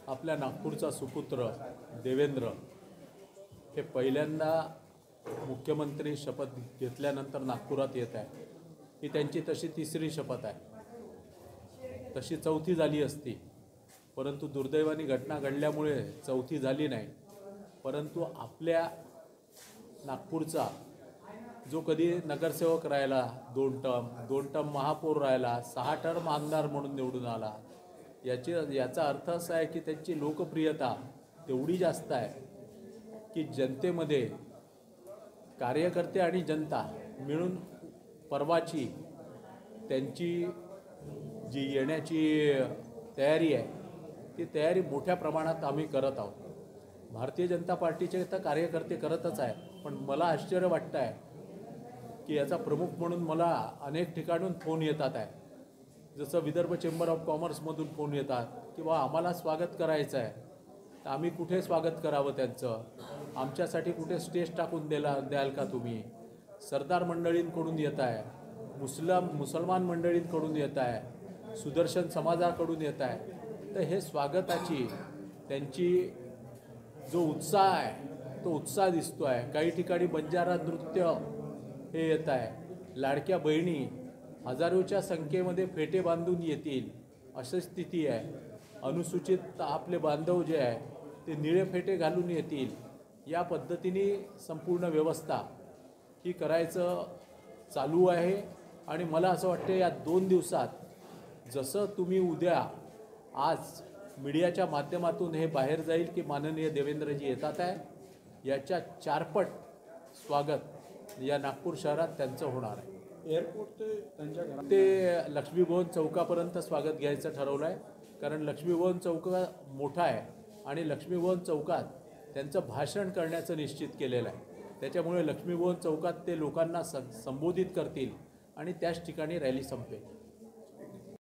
आपल्या नागपूरचा सुपुत्र देवेंद्र हे पहिल्यांदा मुख्यमंत्री शपथ घेतल्यानंतर नागपुरात येत आहे। ही त्यांची तशी तिसरी शपथ आहे, तशी चौथी झाली असती, परंतु दुर्दैवाने घटना घडल्यामुळे चौथी झाली नाही। परंतु आपल्या नागपूरचा जो कधी नगरसेवक राहिला 2 टर्म महापौर राहिला, 6 टर्म आमदार म्हणून निवडून आला, याचा अर्थ असा आहे की त्यांची लोकप्रियता तेवढी जास्त आहे की जनतेमध्ये कार्यकर्ते आणि जनता मिळून परवाची त्यांची जी येण्याची तयारी आहे ती तयारी मोठ्या प्रमाणात आम्ही करत आहोत। भारतीय जनता पार्टीचे तर कार्यकर्ते करतच आहे, पण मला आश्चर्य वाटतं आहे की याचा प्रमुख म्हणून मला अनेक ठिकाणून फोन येतात आहे, जसं विदर्भ चेंबर ऑफ कॉमर्समधून फोन येतात किंवा आम्हाला स्वागत करायचं आहे, तर आम्ही कुठे स्वागत करावं त्यांचं, आमच्यासाठी कुठे स्टेज टाकून द्याल का तुम्ही। सरदार मंडळींकडून येत आहे, मुसलमान मंडळींकडून येत आहे, सुदर्शन समाजाकडून येत आहे। तर हे स्वागताची त्यांची जो उत्साह आहे तो उत्साह दिसतो आहे। काही ठिकाणी बंजारा नृत्य हे येत आहे, लाडक्या बहिणी हजारोच्या संख्येमध्ये फेटे बांधून येतील अशी स्थिती आहे। अनुसूचित आपले बांधव जे आहे ते निळे फेटे घालून येतील, या पद्धतीने संपूर्ण व्यवस्था ही करायचं चालू आहे। आणि मला असं वाटतं या 2 दिवसात जसं तुम्ही उद्या आज मीडियाच्या माध्यमातून हे बाहेर जाईल की माननीय देवेंद्रजी येतात आहे, याच्या 4 पट स्वागत या नागपूर शहरात त्यांचं होणार आहे। एअरपोर्ट ते त्यांच्या घरात ते लक्ष्मीभवन चौकापर्यंत स्वागत घ्यायचं ठरवलं आहे, कारण लक्ष्मीभवन चौक मोठा आहे आणि लक्ष्मीभवन चौकात त्यांचं भाषण करण्याचं निश्चित केलेलं आहे। त्याच्यामुळे लक्ष्मीभवन चौकात ते लोकांना संबोधित करतील आणि त्याच ठिकाणी रॅली संपेल।